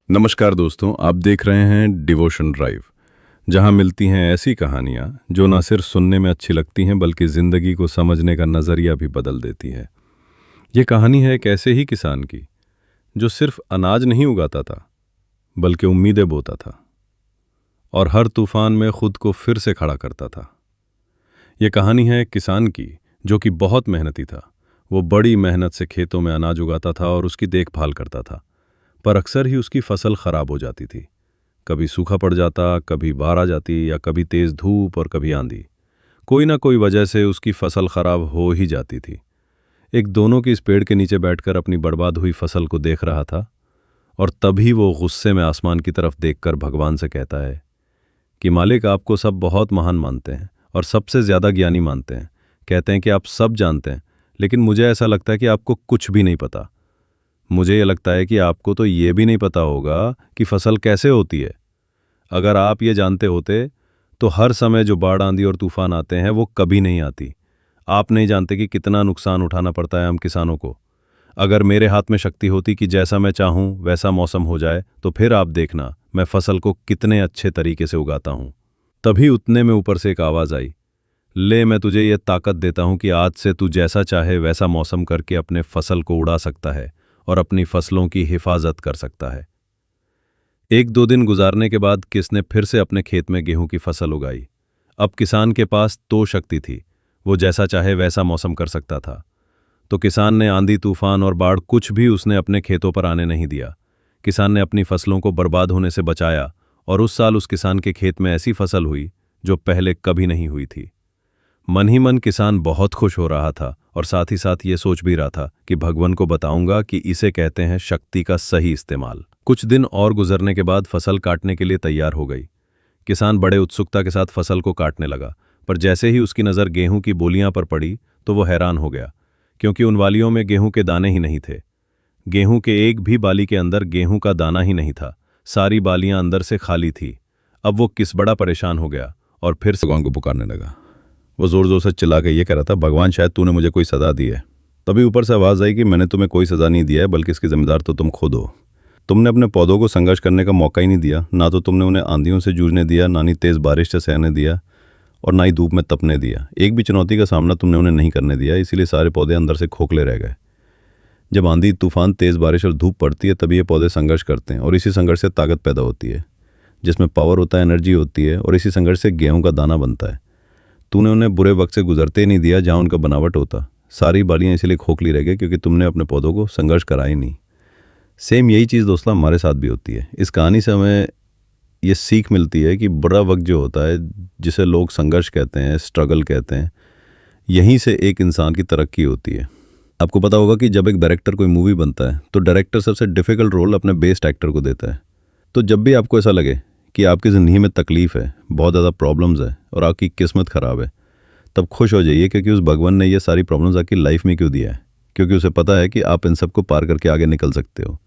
नमस्कार दोस्तों, आप देख रहे हैं डिवोशन ड्राइव, जहां मिलती हैं ऐसी कहानियां जो न सिर्फ सुनने में अच्छी लगती हैं बल्कि ज़िंदगी को समझने का नज़रिया भी बदल देती है। ये कहानी है एक ऐसे ही किसान की जो सिर्फ अनाज नहीं उगाता था बल्कि उम्मीदें बोता था और हर तूफान में खुद को फिर से खड़ा करता था। ये कहानी है एक किसान की जो कि बहुत मेहनती था। वो बड़ी मेहनत से खेतों में अनाज उगाता था और उसकी देखभाल करता था, पर अक्सर ही उसकी फसल खराब हो जाती थी। कभी सूखा पड़ जाता, कभी बाढ़ आ जाती, या कभी तेज धूप और कभी आंधी। कोई ना कोई वजह से उसकी फसल खराब हो ही जाती थी। एक दोनों की इस पेड़ के नीचे बैठकर अपनी बर्बाद हुई फसल को देख रहा था और तभी वो गुस्से में आसमान की तरफ देखकर भगवान से कहता है कि मालिक, आपको सब बहुत महान मानते हैं और सबसे ज़्यादा ज्ञानी मानते हैं। कहते हैं कि आप सब जानते हैं, लेकिन मुझे ऐसा लगता है कि आपको कुछ भी नहीं पता। मुझे ये लगता है कि आपको तो ये भी नहीं पता होगा कि फसल कैसे होती है। अगर आप ये जानते होते तो हर समय जो बाढ़, आंधी और तूफान आते हैं वो कभी नहीं आती। आप नहीं जानते कि कितना नुकसान उठाना पड़ता है हम किसानों को। अगर मेरे हाथ में शक्ति होती कि जैसा मैं चाहूँ वैसा मौसम हो जाए, तो फिर आप देखना मैं फसल को कितने अच्छे तरीके से उगाता हूँ। तभी उतने में ऊपर से एक आवाज़ आई, ले, मैं तुझे ये ताकत देता हूँ कि आज से तू जैसा चाहे वैसा मौसम करके अपने फसल को उड़ा सकता है और अपनी फसलों की हिफाजत कर सकता है। एक दो दिन गुजारने के बाद किसने फिर से अपने खेत में गेहूं की फसल उगाई। अब किसान के पास तो शक्ति थी, वो जैसा चाहे वैसा मौसम कर सकता था। तो किसान ने आंधी, तूफान और बाढ़ कुछ भी उसने अपने खेतों पर आने नहीं दिया। किसान ने अपनी फसलों को बर्बाद होने से बचाया और उस साल उस किसान के खेत में ऐसी फसल हुई जो पहले कभी नहीं हुई थी। मन ही मन किसान बहुत खुश हो रहा था और साथ ही साथ ये सोच भी रहा था कि भगवान को बताऊंगा कि इसे कहते हैं शक्ति का सही इस्तेमाल। कुछ दिन और गुजरने के बाद फसल काटने के लिए तैयार हो गई। किसान बड़े उत्सुकता के साथ फसल को काटने लगा, पर जैसे ही उसकी नज़र गेहूं की बोलियां पर पड़ी तो वो हैरान हो गया, क्योंकि उन वालियों में गेहूं के दाने ही नहीं थे। गेहूं के एक भी बाली के अंदर गेहूं का दाना ही नहीं था। सारी बालियां अंदर से खाली थी। अब वो किस बड़ा परेशान हो गया और फिर से भगवान को पुकारने लगा। वो जोर जोर से चिल्ला के ये कह रहा था, भगवान, शायद तूने मुझे कोई सज़ा दी है। तभी ऊपर से आवाज़ आई कि मैंने तुम्हें कोई सज़ा नहीं दिया है, बल्कि इसकी जिम्मेदार तो तुम खुद हो। तुमने अपने पौधों को संघर्ष करने का मौका ही नहीं दिया। ना तो तुमने उन्हें आंधियों से जूझने दिया, ना ही तेज़ बारिश से सहने दिया, और ना ही धूप में तपने दिया। एक भी चुनौती का सामना तुमने उन्हें नहीं करने दिया, इसीलिए सारे पौधे अंदर से खोखले रह गए। जब आंधी, तूफान, तेज़ बारिश और धूप पड़ती है तभी ये पौधे संघर्ष करते हैं, और इसी संघर्ष से ताकत पैदा होती है, जिसमें पावर होता है, एनर्जी होती है, और इसी संघर्ष से गेहूँ का दाना बनता है। तूने उन्हें बुरे वक्त से गुजरते नहीं दिया जहाँ उनका बनावट होता। सारी बालियाँ इसीलिए खोखली रह गई क्योंकि तुमने अपने पौधों को संघर्ष करा ही नहीं। सेम यही चीज़ दोस्तों हमारे साथ भी होती है। इस कहानी से हमें ये सीख मिलती है कि बुरा वक्त जो होता है, जिसे लोग संघर्ष कहते हैं, स्ट्रगल कहते हैं, यहीं से एक इंसान की तरक्की होती है। आपको पता होगा कि जब एक डायरेक्टर कोई मूवी बनता है तो डायरेक्टर सबसे डिफ़िकल्ट रोल अपने बेस्ट एक्टर को देता है। तो जब भी आपको ऐसा लगे कि आपकी ज़िंदगी में तकलीफ़ है, बहुत ज़्यादा प्रॉब्लम्स है और आपकी किस्मत ख़राब है, तब खुश हो जाइए, क्योंकि उस भगवान ने ये सारी प्रॉब्लम्स आपकी लाइफ में क्यों दिया है। क्योंकि उसे पता है कि आप इन सब को पार करके आगे निकल सकते हो।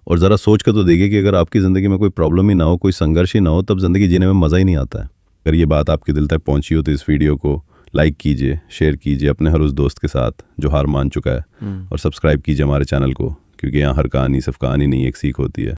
और ज़रा सोच कर तो देखिए कि अगर आपकी ज़िंदगी में कोई प्रॉब्लम ही ना हो, कोई संघर्ष ही ना हो, तब ज़िंदगी जीने में मज़ा ही नहीं आता है। अगर ये बात आपके दिल तक पहुँची हो तो इस वीडियो को लाइक कीजिए, शेयर कीजिए अपने हर उस दोस्त के साथ जो हार मान चुका है, और सब्सक्राइब कीजिए हमारे चैनल को, क्योंकि यहाँ हर कहानी सिर्फ कहानी नहीं, एक सीख होती है।